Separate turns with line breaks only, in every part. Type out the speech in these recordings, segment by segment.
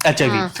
HIV।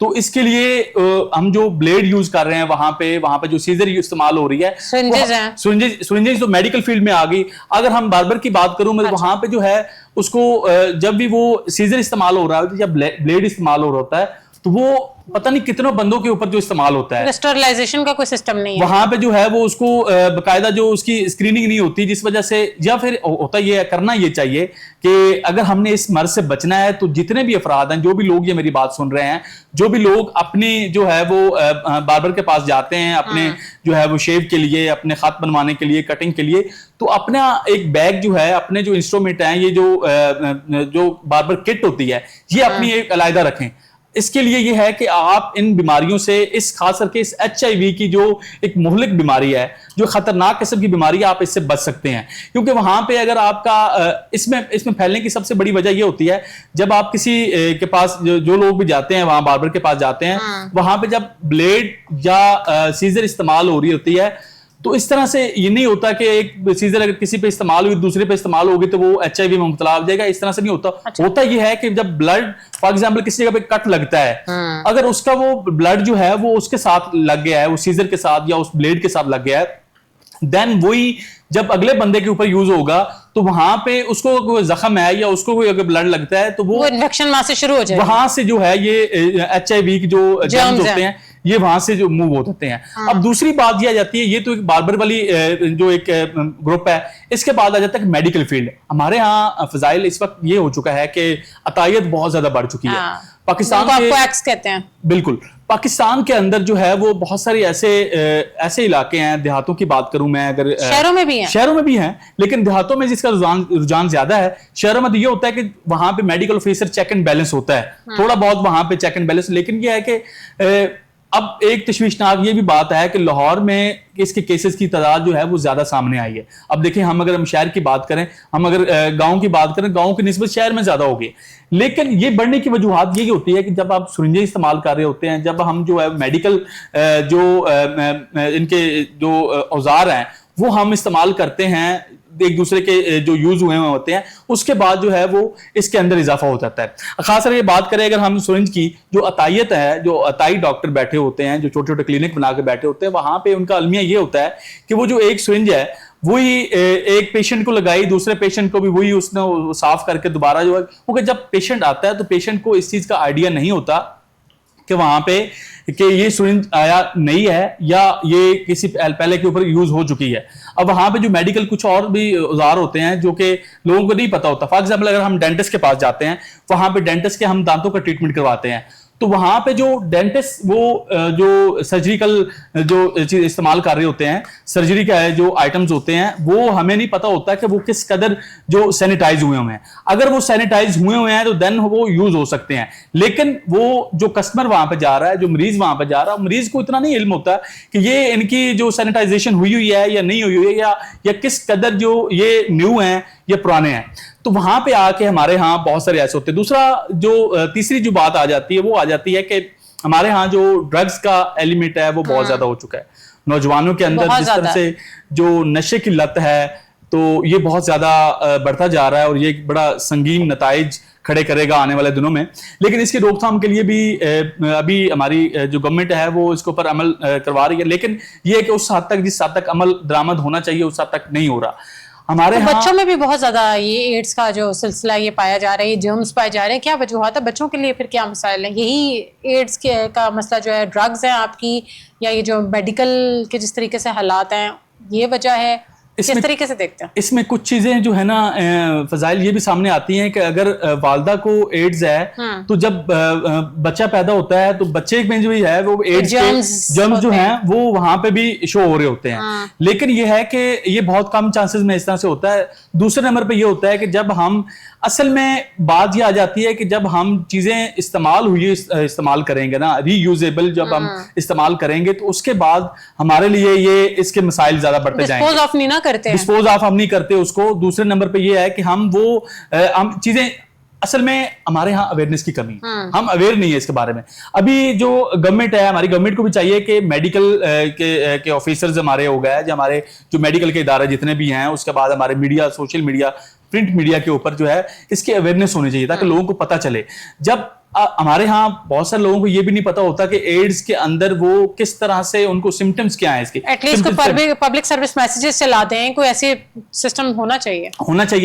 تو اس کے لیے ہم جو بلیڈ یوز کر رہے ہیں وہاں پہ جو سیزر استعمال ہو رہی ہے, سرنجز تو میڈیکل فیلڈ میں آ گئی. اگر ہم باربر کی بات کروں میں, وہاں پہ جو ہے اس کو جب بھی وہ سیزر استعمال ہو رہا ہے یا بلیڈ استعمال ہو رہا ہوتا ہے تو وہ پتہ نہیں کتنوں بندوں کے اوپر جو استعمال ہوتا ہے,
اسٹرلائزیشن کا کوئی سسٹم نہیں ہے
وہاں پہ جو ہے وہ اس کو باقاعدہ جو اس کی اسکریننگ نہیں ہوتی, جس وجہ سے یا پھر ہوتا یہ کرنا یہ چاہیے کہ اگر ہم نے اس مرض سے بچنا ہے تو جتنے بھی افراد ہیں, جو بھی لوگ یہ میری بات سن رہے ہیں, جو بھی لوگ اپنی جو ہے وہ باربر کے پاس جاتے ہیں اپنے جو ہے وہ شیو کے لیے, اپنے خط بنوانے کے لیے, کٹنگ کے لیے, تو اپنا ایک بیگ جو ہے, اپنے جو انسٹرومنٹ ہیں, یہ جو باربر کٹ ہوتی ہے, یہ اپنی ایک علیحدہ رکھیں. اس کے لیے یہ ہے کہ آپ ان بیماریوں سے, اس خاص کر کے اس HIV کی جو ایک مہلک بیماری ہے, جو خطرناک قسم کی بیماری ہے, آپ اس سے بچ سکتے ہیں. کیونکہ وہاں پہ اگر آپ کا اس میں پھیلنے کی سب سے بڑی وجہ یہ ہوتی ہے, جب آپ کسی کے پاس جو لوگ بھی جاتے ہیں وہاں باربر کے پاس جاتے ہیں, وہاں پہ جب بلیڈ یا سیزر استعمال ہو رہی ہوتی ہے تو اس طرح سے یہ نہیں ہوتا کہ ایک سیزر اگر کسی پہ استعمال ہوئی دوسرے پہ استعمال ہوگی تو وہ HIV میں مبتلا ہو جائے گا. اس طرح سے نہیں ہوتا. ہوتا یہ ہے کہ جب بلڈ فار ایگزامپل کسی جگہ پہ کٹ لگتا ہے, اگر اس کا وہ بلڈ جو ہے وہ اس کے ساتھ لگ گیا ہے, وہ سیزر کے ساتھ یا اس بلیڈ کے ساتھ لگ گیا ہے, دین وہی جب اگلے بندے کے اوپر یوز ہوگا تو وہاں پہ اس کو کوئی زخم ہے یا اس کو کوئی اگر بلڈ لگتا ہے تو وہ
انفیکشن وہاں سے شروع ہو جائے,
وہاں سے جو ہے یہ HIV کی جو جرمز ہوتے ہیں یہ وہاں سے جو موو ہوتے ہیں. اب دوسری بات یہ آ جاتی ہے, یہ تو ایک باربر والی جو ایک گروپ ہے, اس کے بعد آ جاتا ہے کہ میڈیکل فیلڈ. ہمارے ہاں فضائل اس وقت یہ ہو چکا ہے کہ عطائیت بہت زیادہ بڑھ چکی ہے. پاکستان
کہتے ہیں
بالکل, پاکستان کے اندر جو ہے وہ بہت سارے ایسے علاقے ہیں, دیہاتوں کی بات کروں میں, اگر شہروں میں بھی ہیں لیکن دیہاتوں میں جس کا رجحان زیادہ ہے. شہروں میں تو یہ ہوتا ہے کہ وہاں پہ medical officer check and balance ہوتا ہے, تھوڑا بہت وہاں پہ چیک اینڈ بیلنس. لیکن یہ ہے کہ اب ایک تشویشناک یہ بھی بات ہے کہ لاہور میں اس کے کیسز کی تعداد جو ہے وہ زیادہ سامنے آئی ہے. اب دیکھیں, اگر ہم شہر کی بات کریں, ہم اگر گاؤں کی بات کریں, گاؤں کی نسبت شہر میں زیادہ ہوگی. لیکن یہ بڑھنے کی وجوہات یہی ہوتی ہے کہ جب آپ سرنجیں استعمال کر رہے ہوتے ہیں, جب ہم جو ہے میڈیکل جو ان کے جو اوزار ہیں وہ ہم استعمال کرتے ہیں ایک دوسرے کے جو یوز ہوئے ہوتے ہیں, اس کے بعد جو ہے وہ اس کے اندر اضافہ ہو جاتا ہے. خاص طور یہ بات کریں اگر ہم سرنج کی, جو عطائیت ہے, جو عطائی ڈاکٹر بیٹھے ہوتے ہیں, جو چھوٹے چھوٹے کلینک بنا کے بیٹھے ہوتے ہیں, وہاں پہ ان کا المیہ یہ ہوتا ہے کہ وہ جو ایک سرنج ہے وہی ایک پیشنٹ کو لگائی, دوسرے پیشنٹ کو بھی وہی اس نے صاف کر کے دوبارہ جو ہے, کیونکہ جب پیشنٹ آتا ہے تو پیشنٹ کو اس چیز کا آئیڈیا نہیں ہوتا کہ وہاں پہ کہ یہ سرنج آیا نہیں ہے یا یہ کسی پہلے کے اوپر یوز ہو چکی ہے. اب وہاں پہ جو میڈیکل کچھ اور بھی اوزار ہوتے ہیں جو کہ لوگوں کو نہیں پتا ہوتا. فار ایگزامپل اگر ہم ڈینٹسٹ کے پاس جاتے ہیں, وہاں پہ ڈینٹسٹ کے ہم دانتوں کا ٹریٹمنٹ کرواتے ہیں, تو وہاں پہ جو ڈینٹسٹ وہ جو سرجریکل جو چیز استعمال کر رہے ہوتے ہیں, سرجری کا جو آئٹمز ہوتے ہیں, وہ ہمیں نہیں پتا ہوتا کہ وہ کس قدر جو سینیٹائز ہوئے ہیں. اگر وہ سینیٹائز ہوئے ہیں تو دین وہ یوز ہو سکتے ہیں. لیکن وہ جو کسٹمر وہاں پہ جا رہا ہے, جو مریض وہاں پہ جا رہا ہے, مریض کو اتنا نہیں علم ہوتا کہ یہ ان کی جو سینیٹائزیشن ہوئی ہے یا نہیں ہوئی ہے, یا کس قدر جو یہ نیو ہیں یا پرانے ہیں. تو وہاں پہ آ کے ہمارے ہاں بہت سارے ایسے ہوتے ہیں. دوسرا تیسری جو بات آ جاتی ہے وہ آ جاتی ہے کہ ہمارے ہاں جو ڈرگز کا ایلیمنٹ ہے وہ بہت زیادہ ہو چکا ہے. نوجوانوں کے اندر جس طرح سے جو نشے کی لت ہے تو یہ بہت زیادہ بڑھتا جا رہا ہے, اور یہ ایک بڑا سنگین نتائج کھڑے کرے گا آنے والے دنوں میں. لیکن اس کی روک تھام کے لیے بھی ابھی ہماری جو گورنمنٹ ہے وہ اس کے اوپر عمل کروا رہی ہے. لیکن یہ کہ اس حد تک جس حد تک عمل درآمد ہونا چاہیے اس حد تک نہیں ہو رہا. ہمارے
بچوں میں بھی بہت زیادہ یہ ایڈز کا جو سلسلہ یہ پایا جا رہا ہے, یہ جرمز پائے جا رہے ہیں. کیا وجوہات ہے بچوں کے لیے, پھر کیا مسائل ہیں؟ یہی ایڈز کا مسئلہ جو ہے ڈرگز ہیں آپ کی, یا یہ جو میڈیکل کے جس طریقے سے حالات ہیں یہ وجہ ہے؟ کس طریقے سے دیکھتے ہیں
اس میں کچھ چیزیں جو ہے نا فضائل یہ بھی سامنے آتی ہیں کہ اگر والدہ کو ایڈز ہے تو جب بچہ پیدا ہوتا ہے تو بچے میں جو ہے وہ ایڈز کے جرمز جو ہیں وہ وہاں پہ بھی شو ہو رہے ہوتے ہیں. لیکن یہ ہے کہ یہ بہت کم چانسز میں اس طرح سے ہوتا ہے. دوسرے نمبر پہ یہ ہوتا ہے کہ جب ہم اصل میں بات یہ آ جاتی ہے کہ جب ہم چیزیں استعمال کریں گے نا, ری یوزیبل جب ہم استعمال کریں گے تو اس کے بعد ہمارے لیے یہ اس کے مسائل زیادہ بڑھتے جائیں گے. ڈسپوز آف ہم نہیں کرتے اس کو. دوسرے نمبر پہ یہ ہے کہ ہم چیزیں اصل میں ہمارے ہاں اویئرنیس کی کمی, ہم اویئر نہیں ہے اس کے بارے میں. ابھی جو گورنمنٹ ہے, ہماری گورنمنٹ کو بھی چاہیے کہ میڈیکل کے آفیسرز ہمارے ہو گئے, جو ہمارے جو میڈیکل کے ادارے جتنے بھی ہیں, اس کے بعد ہمارے media, social media, print media کے اوپر جو ہے اس کی اویئرنیس ہونی چاہیے تاکہ لوگوں کو پتہ چلے. جب ہمارے ہاں بہت سارے لوگوں کو یہ بھی نہیں پتا ہوتا کہ ایڈز کے اندر وہ کس طرح سے ان کو سمٹمز کیا ہیں اس کے.
At least public service messages چلاتے ہیں, کوئی ایسے سسٹم ہونا چاہیے.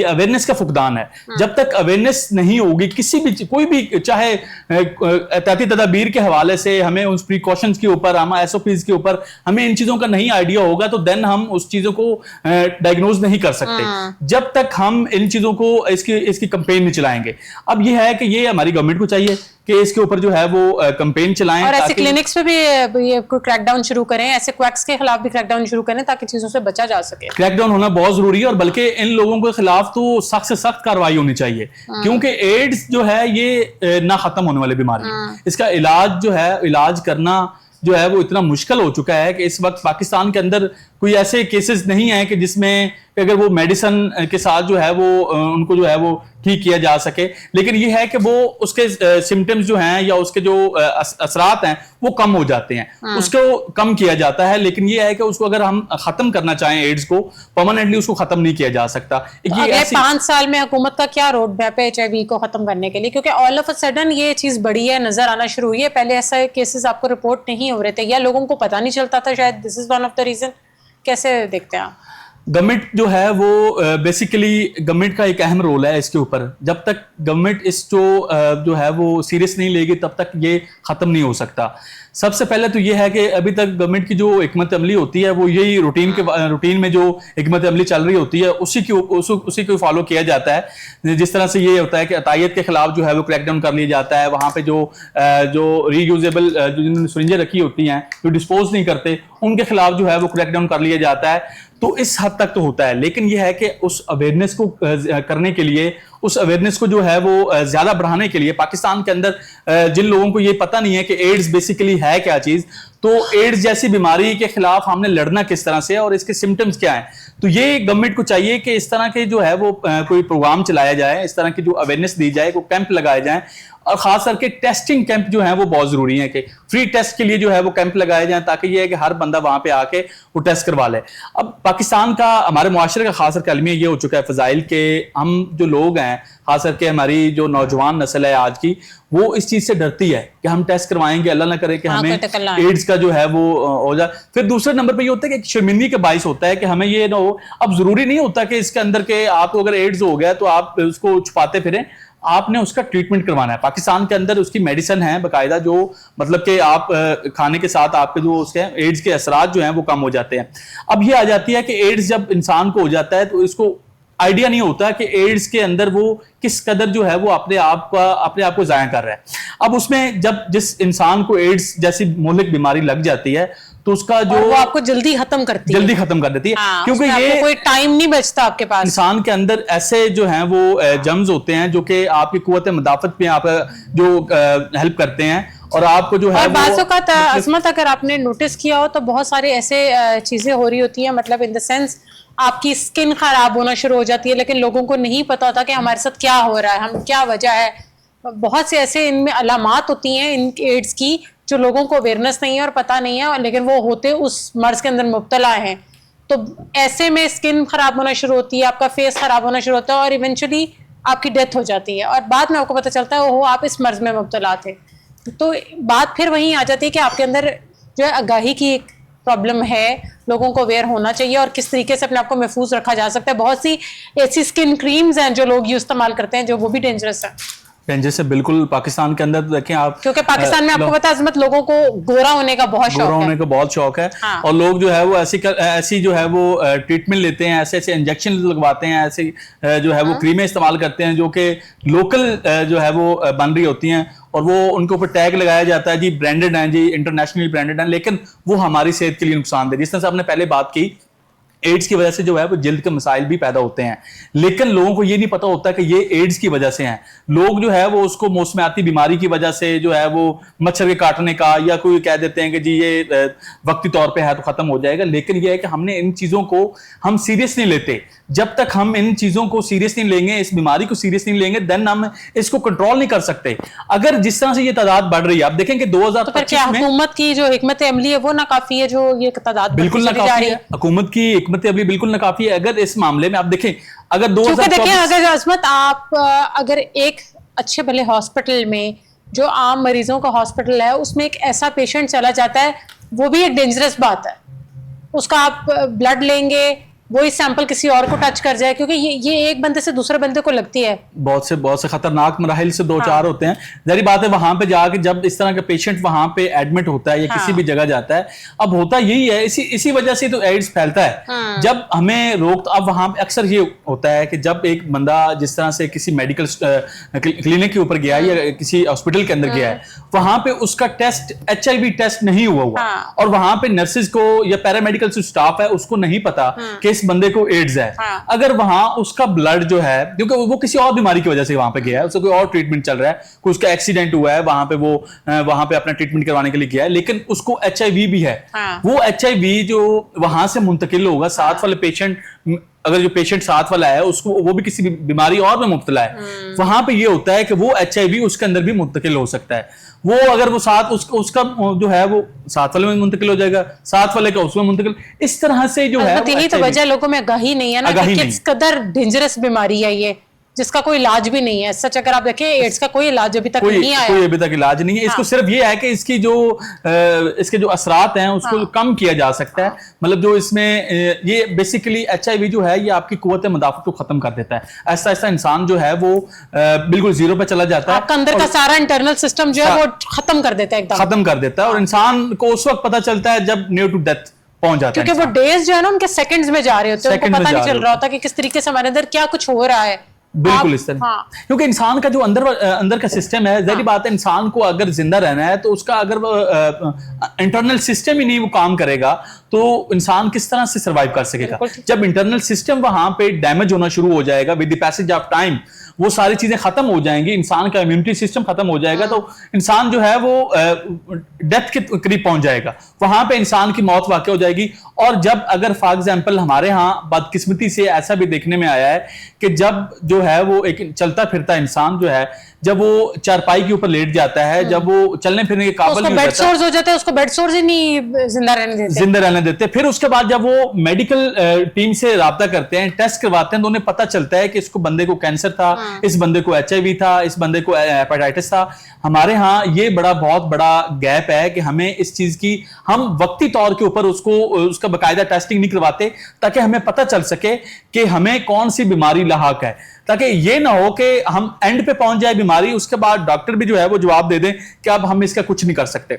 اویئرنیس
کا فقدان ہے. جب تک اویئرنیس نہیں ہوگی کسی بھی کوئی بھی, چاہے احتیاطی تدابیر کے حوالے سے ہمیں ان پریکاشنز کے اوپر, ہم ایس او پیز کے اوپر ہمیں ان چیزوں کا نہیں آئیڈیا ہوگا تو دین ہم اس چیزوں کو ڈائگنوز نہیں کر سکتے جب تک ہم ان چیزوں کو اس کی کمپین نہیں چلائیں گے. اب یہ ہے کہ یہ ہماری گورنمنٹ کو چاہیے کہ اس کے اوپر جو ہے وہ کمپین چلائیں,
اور ایسے کلینکس پہ بھی کریک ڈاؤن شروع کریں, ایسے کویکس کے خلاف بھی کریک ڈاؤن شروع کریں تاکہ چیزوں سے بچا جا سکے.
کریک ڈاؤن ہونا بہت ضروری ہے, اور بلکہ ان لوگوں کے خلاف تو سخت سے سخت کارروائی ہونی چاہیے, کیونکہ ایڈز جو ہے یہ نہ ختم ہونے والی بیماری ہے. اس کا علاج جو ہے, علاج کرنا جو ہے وہ اتنا مشکل ہو چکا ہے کہ اس وقت پاکستان کے اندر کوئی ایسے کیسز نہیں ہیں کہ جس میں اگر وہ میڈیسن کے ساتھ جو ہے وہ ان کو جو ہے وہ ٹھیک کیا جا سکے. لیکن یہ ہے کہ وہ اس کے سمٹمز جو ہیں یا اس کے جو اثرات ہیں وہ کم ہو جاتے ہیں, اس کو کم کیا جاتا ہے. لیکن یہ ہے کہ اس کو اگر ہم ختم کرنا چاہیں ایڈز کو پرماننٹلی, اس کو ختم نہیں کیا جا سکتا.
اگلے 5 سال میں حکومت کا کیا روڈ میپ ہے HIV کو ختم کرنے کے لیے, کیونکہ آل آف اے سڈن یہ چیز بڑی ہے, نظر آنا شروع ہوئی ہے. پہلے ایسا کیسز آپ کو رپورٹ نہیں ہو رہے تھے یا لوگوں کو پتہ نہیں چلتا تھا, شاید this is one of the reason. کیسے دیکھتے ہیں آپ؟
گورنمنٹ جو ہے وہ بیسیکلی گورنمنٹ کا ایک اہم رول ہے اس کے اوپر. جب تک گورنمنٹ اس جو ہے وہ سیریس نہیں لے گی تب تک یہ ختم نہیں ہو سکتا. سب سے پہلے تو یہ ہے کہ ابھی تک گورنمنٹ کی جو حکمت عملی ہوتی ہے وہ یہی روٹین میں جو حکمت عملی چل رہی ہوتی ہے اسی کو فالو کیا جاتا ہے. جس طرح سے یہ ہوتا ہے کہ عطائیت کے خلاف جو ہے وہ کریک ڈاؤن کر لیا جاتا ہے, وہاں پہ جو ری یوزیبل جنہوں نے سرنجیں رکھی ہوتی ہیں جو ڈسپوز نہیں کرتے ان کے خلاف جو ہے وہ کریک ڈاؤن کر لیا جاتا ہے. تو اس حد تک تو ہوتا ہے, لیکن یہ ہے کہ اس اویئرنیس کو کرنے کے لیے, اس اویئرنیس کو جو ہے وہ زیادہ بڑھانے کے لیے پاکستان کے اندر جن لوگوں کو یہ پتہ نہیں ہے کہ ایڈز بیسیکلی ہے کیا چیز, تو ایڈز جیسی بیماری کے خلاف ہم نے لڑنا کس طرح سے اور اس کے سمٹمز کیا ہیں, تو یہ گورنمنٹ کو چاہیے کہ اس طرح کے جو ہے وہ کوئی پروگرام چلایا جائے, اس طرح کی جو اویئرنیس دی جائے, کوئی کیمپ لگائے جائیں. اور خاص کر کے ٹیسٹنگ کیمپ جو ہیں وہ بہت ضروری ہیں کہ فری ٹیسٹ کے لیے جو ہے وہ کیمپ لگائے جائیں تاکہ یہ ہے کہ ہر بندہ وہاں پہ آ کے وہ ٹیسٹ کروا لے. اب پاکستان کا, ہمارے معاشرے کا خاص کر کے المیہ یہ ہو چکا ہے فضائل کہ ہم جو لوگ ہیں, خاص کر کے ہماری جو نوجوان نسل ہے آج کی, وہ اس چیز سے ڈرتی ہے کہ ہم ٹیسٹ کروائیں گے, اللہ نہ کرے کہ ہمیں ایڈز کا جو ہے وہ ہو جائے. پھر دوسرے نمبر پہ یہ ہوتا ہے کہ شرمندگی کا باعث ہوتا ہے کہ ہمیں یہ نہ ہو. اب ضروری نہیں ہوتا کہ اس کے اندر کہ آپ کو اگر ایڈز ہو گیا تو آپ اس کو چھپاتے پھریں, آپ نے اس کا ٹریٹمنٹ کروانا ہے. پاکستان کے اندر اس کی میڈیسن ہے باقاعدہ, جو مطلب کہ آپ کھانے کے ساتھ آپ کے جو اس کے ایڈز کے اثرات جو ہیں وہ کم ہو جاتے ہیں. اب یہ آ جاتی ہے کہ ایڈز جب انسان کو ہو جاتا ہے تو اس کو آئیڈیا نہیں ہوتا کہ ایڈز کے اندر وہ کس قدر جو ہے وہ اپنے آپ کو ضائع کر رہا ہے. اب اس میں جس انسان کو ایڈز جیسی مہلک بیماری لگ جاتی ہے تو اس کا جو
وہ آپ کو جلدی ختم کر دیتی ہے,
کیونکہ یہ
کوئی ٹائم نہیں بچتا آپ کے پاس.
انسان کے اندر ایسے جو ہیں وہ جرمز ہوتے ہیں جو کہ آپ کی قوت مدافعت پہ آپ جو ہیلپ کرتے ہیں, اور آپ کو جو ہے
بعض اوقات عظمت اگر آپ نے نوٹس کیا ہو تو بہت سارے ایسے چیزیں ہو رہی ہوتی ہیں, مطلب ان دا سینس آپ کی اسکن خراب ہونا شروع ہو جاتی ہے, لیکن لوگوں کو نہیں پتا ہوتا کہ ہمارے ساتھ کیا ہو رہا ہے, ہم کیا وجہ ہے. بہت سے ایسے ان میں علامات ہوتی ہیں ان ایڈز کی جو لوگوں کو اویئرنیس نہیں ہے اور پتہ نہیں ہے, لیکن وہ ہوتے اس مرض کے اندر مبتلا ہیں. تو ایسے میں اسکن خراب ہونا شروع ہوتی ہے, آپ کا فیس خراب ہونا شروع ہوتا ہے, اور ایونچولی آپ کی ڈیتھ ہو جاتی ہے, اور بعد میں آپ کو پتہ چلتا ہے وہ آپ اس مرض میں مبتلا تھے. تو بات پھر وہیں آ جاتی ہے کہ آپ کے اندر جو ہے آگاہی کی ایک پرابلم ہے, لوگوں کو اویئر ہونا چاہیے اور کس طریقے سے اپنے آپ کو محفوظ رکھا جا سکتا ہے. بہت سی ایسی اسکن کریمز ہیں جو لوگ استعمال کرتے ہیں جو وہ بھی ڈینجرس ہے.
جیسے بالکل پاکستان کے اندر دیکھیں آپ,
کیونکہ پاکستان میں آپ کو پتا ہے عظمت لوگوں کو گورا ہونے کا بہت شوق ہے,
اور لوگ جو ہے وہ ایسی جو ہے وہ ٹریٹمنٹ لیتے ہیں, ایسے انجیکشن لگواتے ہیں, ایسے جو ہے وہ کریمیں استعمال کرتے ہیں جو کہ لوکل جو ہے وہ بن رہی ہوتی ہیں, اور وہ ان کے اوپر ٹیگ لگایا جاتا ہے جی برانڈڈ ہیں, جی انٹرنیشنلی برانڈڈ ہیں, لیکن وہ ہماری صحت کے لیے نقصان دہ. جس طرح سے آپ نے پہلے بات کی, ایڈز کی وجہ سے جو ہے وہ جلد کے مسائل بھی پیدا ہوتے ہیں, لیکن لوگوں کو یہ نہیں پتا ہوتا کہ یہ ایڈز کی وجہ سے ہیں. لوگ جو ہے وہ اس کو موسمیاتی بیماری کی وجہ سے جو ہے وہ مچھر کے کاٹنے کا, یا کوئی کہہ دیتے ہیں کہ جی یہ وقتی طور پہ ہے تو ختم ہو جائے گا. لیکن یہ ہے کہ ہم نے ان چیزوں کو ہم سیریس نہیں لیتے. جب تک ہم ان چیزوں کو سیریس نہیں لیں گے, اس بیماری کو سیریس نہیں لیں گے, دین ہم اس کو کنٹرول نہیں کر سکتے. اگر جس طرح سے یہ تعداد بڑھ رہی ہے, آپ دیکھیں کہ 2025 میں
حکومت کی جو حکمت عملی ہے وہ ناکافی ہے, جو یہ تعداد
بالکل ناکافی ہے. حکومت کی حکمت عملی بالکل ناکافی ہے. اگر اس معاملے میں آپ دیکھیں, اگر
اگر عظمت آپ اگر ایک اچھے بھلے ہاسپٹل میں جو عام مریضوں کا ہاسپٹل ہے اس میں ایک ایسا پیشنٹ چلا جاتا ہے, وہ بھی ایک ڈینجرس بات ہے. اس کا آپ بلڈ لیں گے, وہی سیمپل کسی اور کو ٹچ کر جائے, کیونکہ یہ ایک بندے سے دوسرے بندے کو لگتی ہے. بہت
سے خطرناک مراحل سے دو چار ہوتے ہیں. ظاہری بات ہے وہاں پہ جا کے جب اس طرح کا پیشنٹ وہاں پہ ایڈمٹ ہوتا ہے یا کسی بھی جگہ جاتا ہے, اب ہوتا یہی ہے, اسی وجہ سے تو ایڈز پھیلتا ہے. جب ہمیں اب وہاں پہ اکثر یہ ہوتا ہے کہ جب ایک بندہ جس طرح سے کسی میڈیکل کلینک کے اوپر گیا ہے یا کسی ہاسپٹل کے اندر گیا ہے, وہاں پہ اس کا ٹیسٹ HIV ٹیسٹ نہیں ہوا اور وہاں پہ نرسز کو یا پیرامیڈیکل اسٹاف ہے اس کو نہیں پتا کہ اس بندے کو ایڈز ہے. اگر وہاں اس کا بلڈ جو ہے, کیونکہ وہ کسی اور بیماری کی وجہ سے وہاں پہ گیا ہے, اس کا کوئی اور ٹریٹمنٹ چل رہا ہے, کوئی اس کا ایکسیڈنٹ ہوا ہے وہاں پہ, وہ وہاں پہ اپنا ٹریٹمنٹ کروانے کے لیے گیا ہے, لیکن اس کو HIV بھی ہے, وہ HIV جو وہاں سے منتقل ہوگا, ساتھ والے پیشنٹ, اگر جو پیشنٹ ساتھ والا ہے اس کو وہ بھی کسی بیماری اور میں مبتلا ہے, وہاں پہ یہ ہوتا ہے کہ وہ HIV اس کے اندر بھی منتقل ہو سکتا ہے. وہ اگر وہ ساتھ اس کا جو ہے وہ ساتھ والے میں منتقل ہو جائے گا, ساتھ والے کا اس میں منتقل, اس طرح سے جو ہے.
یہی تو وجہ لوگوں میں آگاہی نہیں ہے نا کہ کس قدر ڈینجرس بیماری ہے یہ, جس کا کوئی علاج بھی نہیں ہے. سچ اگر آپ دیکھیں ایڈز کا کوئی علاج ابھی تک نہیں آیا,
کوئی ابھی تک علاج نہیں ہے. اس کو صرف یہ ہے کہ اس کے جو اثرات ہیں اس کو کم کیا جا سکتا ہے. مطلب جو اس میں یہ بیسیکلی HIV جو ہے یہ آپ کی قوت مدافعت کو ختم کر دیتا ہے. ایسا ایسا انسان جو ہے وہ بالکل زیرو پہ چلا جاتا ہے,
آپ کا اندر کا سارا انٹرنل سسٹم جو ہے وہ ختم کر دیتا ہے,
ختم کر دیتا ہے. اور انسان کو اس وقت پتہ چلتا ہے جب نیئر ٹو ڈیتھ پہنچ جاتا ہے,
کیونکہ وہ ڈیز جو ہے نا ان کے سیکنڈز میں جا رہے ہوتے ہیں, ان کو پتہ نہیں چل رہا ہوتا کہ کس طریقے سے ہمارے اندر کیا کچھ ہو رہا ہے.
بالکل اس طرح, کیونکہ انسان کا جو اندر کا سسٹم ہے, ظاہری بات ہے انسان کو اگر زندہ رہنا ہے تو اس کا اگر انٹرنل سسٹم ہی نہیں وہ کام کرے گا تو انسان کس طرح سے سروائیو کر سکے گا. جب انٹرنل سسٹم وہاں پہ ڈیمیج ہونا شروع ہو جائے گا with the passage of time, وہ ساری چیزیں ختم ہو جائیں گی, انسان کا امیونٹی سسٹم ختم ہو جائے گا, تو انسان جو ہے وہ ڈیتھ کے قریب پہنچ جائے گا. وہاں پہ انسان کی موت واقع ہو جائے گی. اور جب اگر فار ایگزامپل ہمارے ہاں بدقسمتی سے ایسا بھی دیکھنے میں آیا ہے کہ جب جو ہے وہ ایک چلتا پھرتا انسان جو ہے, جب وہ چارپائی کے اوپر لیٹ جاتا ہے, جب وہ چلنے پھرنے کے قابل نہیں
ہوتا ہے, اس کو بیڈ سورز ہی نہیں زندہ رہنے دیتے.
پھر اس کے بعد جب وہ میڈیکل ٹیم سے رابطہ کرتے ہیں, ٹیسٹ کرواتے ہیں, تو انہیں پتہ چلتا ہے کہ اس کو بندے کو کینسر تھا, اس بندے کو HIV تھا, اس بندے کو ہیپاٹائٹس تھا. ہمارے ہاں یہ بہت بڑا گیپ ہے کہ ہمیں اس چیز کی, ہم وقتی طور کے اوپر اس کا باقاعدہ ٹیسٹنگ نہیں کرواتے تاکہ ہمیں پتہ چل سکے کہ ہمیں کون سی بیماری لاحق ہے, تاکہ یہ نہ ہو کہ ہم اینڈ پہ پہنچ جائے بیماری, اس کے بعد ڈاکٹر بھی جو ہے وہ جواب دے دیں کہ اب ہم اس کا کچھ نہیں کر سکتے.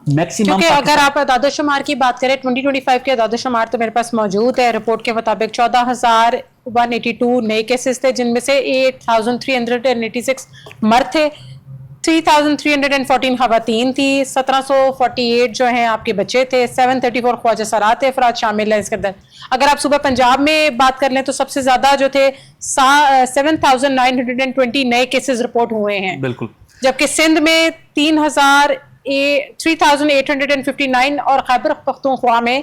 کیونکہ اگر آپ اعداد و شمار کی بات کریں 2025 کے اعداد و شمار تو میرے پاس موجود ہے. رپورٹ کے مطابق 14,182 نئے کیسز تھے, جن میں سے 8,386 مرد تھے, 3,314 خواتین تھی, 1,748 جو ہیں آپ کے بچے تھے, 734 خواجہ سرات افراد شامل ہیں اس کے اندر. اگر آپ صوبہ پنجاب میں بات کر لیں تو سب سے زیادہ جو تھے 7,920 نئے کیسز رپورٹ ہوئے ہیں,
بالکل,
جبکہ سندھ میں 3,859 اور خیبر پختونخوا میں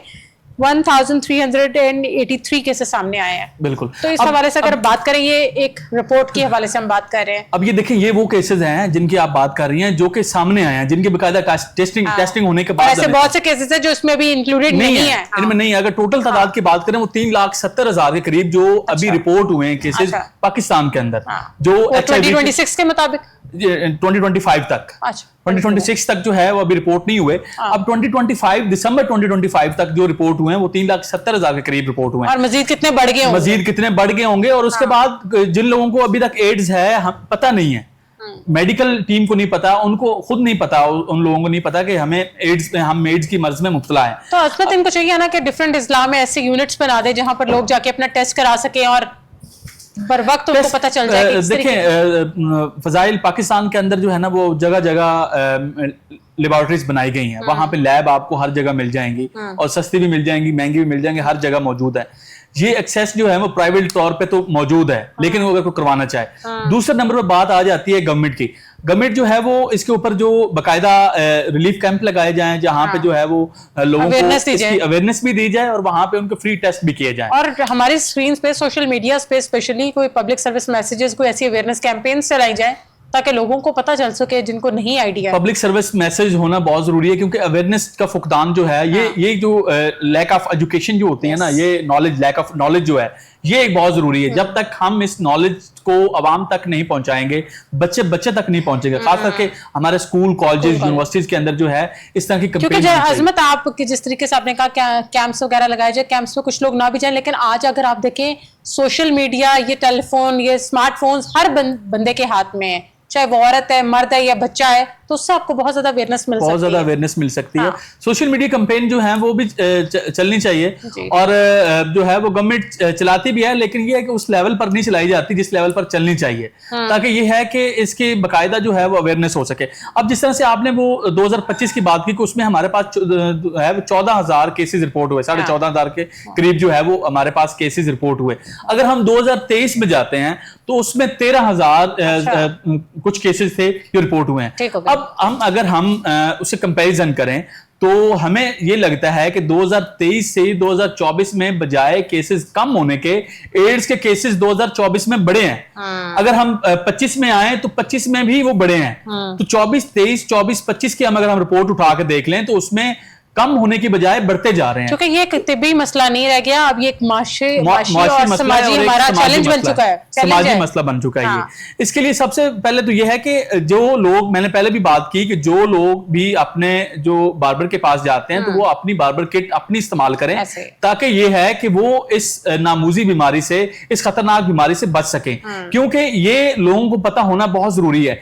1,383 کیسز سامنے آئے ہیں.
بالکل.
تو اس حوالے سے اگر بات کریں, یہ ایک رپورٹ کے حوالے سے ہم بات کر رہے ہیں.
اب یہ دیکھیں, یہ وہ کیسز ہیں جن کی آپ بات کر رہی ہیں جو کہ سامنے آئے ہیں, جن کے باقاعدہ ٹیسٹنگ ہونے کے بعد
ایسے بہت سے کیسز ہیں جو اس میں بھی انکلوڈیڈ نہیں ہیں,
ان میں نہیں ہے. اگر ٹوٹل تعداد کی بات کریں وہ 3,70,000 کے قریب جو ابھی رپورٹ ہوئے ہیں کیسز پاکستان کے اندر, جو
2026 کے مطابق
2025 تک 2026 تک جو ہے وہ ابھی رپورٹ نہیں ہوئے. اب 2025 دسمبر 2025 تک جو رپورٹ ہوئے ہیں وہ 3,70,000 کے قریب رپورٹ ہوئے ہیں.
اور مزید کتنے بڑھ گئے ہوں گے.
اور اس کے بعد جن لوگوں کو ابھی تک ایڈز ہے پتہ نہیں ہے, میڈیکل ٹیم کو نہیں پتا, ان کو خود نہیں پتا, ان لوگوں کو نہیں پتا کہ ہم ایڈز کی مرض میں مبتلا ہیں.
تو عصمت ان کو چاہیے نا کہ ڈفرینٹ اضلاع میں ایسے یونٹس بنا دے جہاں پر لوگ جا کے اپنا ٹیسٹ کرا سکیں اور بر وقت ان کو پتہ چل جائے.
دیکھیں فضائل, پاکستان کے اندر جو ہے نا وہ جگہ جگہ لیبارٹریز بنائی گئی ہیں, وہاں پہ لیب آپ کو ہر جگہ مل جائیں گی, اور سستی بھی مل جائیں گی, مہنگی بھی مل جائیں گی, ہر جگہ موجود ہے. یہ ایکسیس جو ہے وہ پرائیویٹ طور پہ تو موجود ہے, لیکن وہ اگر کوئی کروانا چاہے. دوسرے نمبر پر بات آ جاتی ہے گورنمنٹ کی. گورنمنٹ جو ہے وہ اس کے اوپر جو باقاعدہ ریلیف کیمپ لگائے جائیں جہاں پہ جو ہے وہ لوگوں کو اس کی اویئرنیس بھی دی جائے اور وہاں پہ ان کے فری ٹیسٹ بھی کیے جائیں.
اور ہماری اسکرینز پہ سوشل میڈیا پہ اسپیشلی کوئی پبلک سروس میسیجز, کوئی ایسی اویئرنیس کیمپینز چلائی جائیں تاکہ لوگوں کو پتہ چل سکے جن کو نہیں آئیڈیا.
پبلک سروس میسج ہونا بہت ضروری ہے, کیونکہ اویئرنیس کا فقدان جو ہے, یہ جو لیک آف ایجوکیشن جو ہوتی ہے نا, یہ لیک آف نالج جو ہے, یہ ایک بہت ضروری ہے. جب تک ہم اس نالج کو عوام تک نہیں پہنچائیں گے, بچے تک نہیں پہنچے گا, خاص کر کے ہمارے اسکول, کالجز, یونیورسٹیز کے اندر جو ہے اس طرح کی
کیونکہ عظمت آپ جس طریقے سے آپ نے کہا کیمپس وغیرہ لگائے جائے, کیمپس میں کچھ لوگ نہ بھی جائیں, لیکن آج اگر آپ دیکھیں سوشل میڈیا, یہ ٹیلی فون, یہ اسمارٹ فونز ہر بندے کے ہاتھ میں ہے, چاہے وہ عورت ہے, مرد ہے یا بچہ ہے, تو اس سے آپ کو بہت زیادہ اویئرنیس مل سکتی ہے.
سوشل میڈیا کمپین جو ہیں وہ بھی چلنی چاہیے, اور جو ہے وہ گورنمنٹ چلاتی بھی ہے, لیکن یہ ہے کہ اس لیول پر نہیں چلائی جاتی جس لیول پر چلنی چاہیے, تاکہ یہ ہے کہ اس کی باقاعدہ جو ہے وہ اویئرنیس ہو سکے. اب جس طرح سے آپ نے وہ 2025 کی بات کی کہ اس میں ہمارے پاس 14,000 کیسز رپورٹ ہوئے, 14,500 کے قریب جو ہے وہ ہمارے پاس کیسز رپورٹ ہوئے. اگر ہم 2023 میں جاتے ہیں تو اس میں 13,000 کچھ کیسز تھے جو رپورٹ ہوئے ہیں. اب اگر ہم اسے کمپیریزن کریں تو ہمیں یہ لگتا ہے کہ 2023 سے 2024 میں بجائے کیسز کم ہونے کے, ایڈز کے کیسز 2024 میں بڑھے ہیں. اگر ہم 25 میں آئیں تو 25 میں بھی وہ بڑھے ہیں. تو 24-25 کی اگر ہم رپورٹ اٹھا کے دیکھ لیں تو اس میں کم ہونے کی بجائے بڑھتے جا رہے ہیں,
کیونکہ یہ ایک طبی مسئلہ نہیں رہ گیا, اب یہ ایک معاشی اور سماجی ہمارا چیلنج بن چکا ہے,
سماجی مسئلہ بن چکا ہے. اس کے لیے سب سے پہلے تو یہ ہے کہ جو لوگ, میں نے پہلے بھی بات کی کہ جو لوگ بھی اپنے جو باربر کے پاس جاتے ہیں تو وہ اپنی باربر کٹ اپنی استعمال کریں, تاکہ یہ ہے کہ وہ اس ناموزی بیماری سے, اس خطرناک بیماری سے بچ سکیں. کیونکہ یہ لوگوں کو پتہ ہونا بہت ضروری ہے.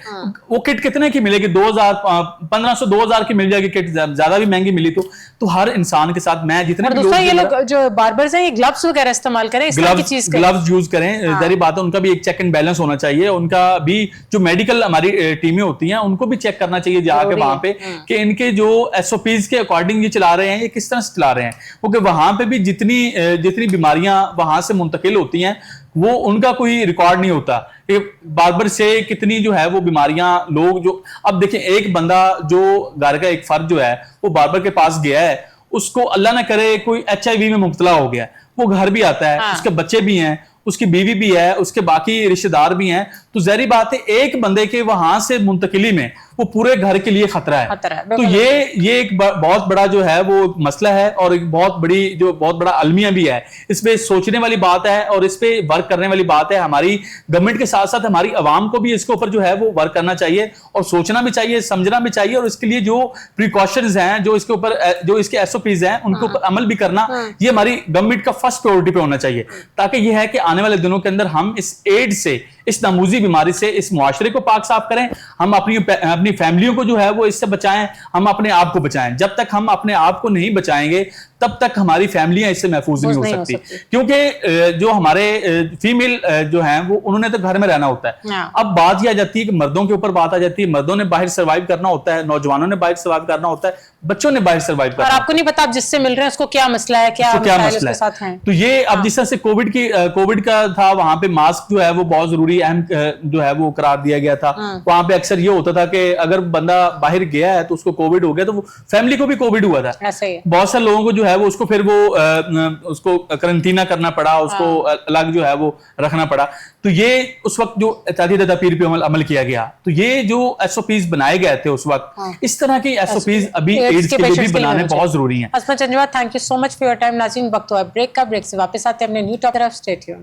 وہ کٹ کتنے کی ملے گی؟ 1,500 2,000 کی مل جائے گی کٹ, زیادہ بھی مہنگی ملی تو ہر انسان کے ساتھ میں جتنے بھی لوگ,
یہ لوگ جو باربرز ہیں یہ گلوز وغیرہ استعمال کریں, اس طرح کی چیز کریں,
گلوز یوز کریں. ظاہری بات ہے ان کا بھی ایک چیک اینڈ بیلنس ہونا چاہیے, ان کا بھی جو میڈیکل ہماری ٹیمیں ہوتی ہیں ان کو بھی چیک کرنا چاہیے جا کے وہاں پہ کہ ان کے جو SOPs کے اکارڈنگ یہ چلا رہے ہیں یہ کس طرح سے چلا رہے ہیں, کیونکہ وہاں پہ بھی جتنی بیماریاں وہاں سے منتقل ہوتی ہیں وہ ان کا کوئی ریکارڈ نہیں ہوتا کہ باربر سے کتنی جو ہے وہ بیماریاں لوگ جو, اب دیکھیں ایک بندہ جو گھر کا ایک فرد جو ہے وہ باربر کے پاس گیا ہے, اس کو اللہ نہ کرے کوئی HIV میں مبتلا ہو گیا, وہ گھر بھی آتا ہے, اس کے بچے بھی ہیں, اس کی بیوی بھی ہے, اس کے باقی رشتہ دار بھی ہیں, تو ظاہری بات ہے ایک بندے کے وہاں سے منتقلی میں وہ پورے گھر کے لیے خطرہ ہے. تو یہ ایک بہت بڑا جو ہے وہ مسئلہ ہے, اور ایک بہت بڑا المیہ بھی ہے. اس پہ سوچنے والی بات ہے اور اس پہ ورک کرنے والی بات ہے. ہماری گورنمنٹ کے ساتھ ساتھ ہماری عوام کو بھی اس کے اوپر جو ہے وہ ورک کرنا چاہیے, اور سوچنا بھی چاہیے, سمجھنا بھی چاہیے, اور اس کے لیے جو پریکاشنز ہیں, جو اس کے اوپر جو اس کے SOPs ہیں ان کے اوپر عمل بھی کرنا, یہ ہماری گورنمنٹ کا فرسٹ پریورٹی پہ ہونا چاہیے, تاکہ یہ ہے کہ آنے والے دنوں کے اندر ہم اس ایڈز سے, اس ناموزی بیماری سے اس معاشرے کو پاک صاف کریں, ہم اپنی فیملیوں کو جو ہے وہ اس سے بچائیں, ہم اپنے آپ کو بچائیں. جب تک ہم اپنے آپ کو نہیں بچائیں گے تب تک ہماری فیملیاں اس سے محفوظ نہیں ہو سکتی, کیونکہ جو ہمارے فیمیل جو ہیں وہ انہوں نے تو گھر میں رہنا ہوتا ہے. اب بات یہ آ جاتی ہے کہ مردوں کے اوپر بات آ جاتی ہے, مردوں نے باہر سروائیو کرنا ہوتا ہے, نوجوانوں نے باہر سروائیو کرنا ہوتا ہے, بچوں نے باہر سروائیو کرنا,
اور آپ کو نہیں پتا آپ جس سے مل رہے ہیں اس کو کیا مسئلہ ہے, کیا مسئلہ ہے.
تو یہ اب جس طرح سے کووڈ کا تھا, وہاں پہ ماسک جو ہے وہ بہت ضروری اہم جو ہے وہ قرار دیا گیا تھا. وہاں پہ اکثر یہ ہوتا تھا کہ اگر بندہ باہر گیا ہے تو اس کو کووڈ ہو گیا تو وہ فیملی کو بھی کووڈ ہوا تھا. بہت سارے لوگوں کو جو ہے وہ اس کو پھر وہ اس کو کرنٹینا کرنا پڑا, اس کو الگ جو ہے وہ رکھنا پڑا. تو یہ اس وقت جو احتیاطی تدابیر پہ عمل کیا گیا, تو یہ جو SOPs بنائے گئے تھے اس وقت, اس طرح کی SOPs ابھی ایڈز کے لیے بھی بنانے بہت ضروری ہیں.
Ismat Chanjwad, thank you so much for your time. ناظرین وقت ہوا بریک کا, بریک سے واپس آتے ہیں اپنے نیو ٹاک طرف. Stay tune.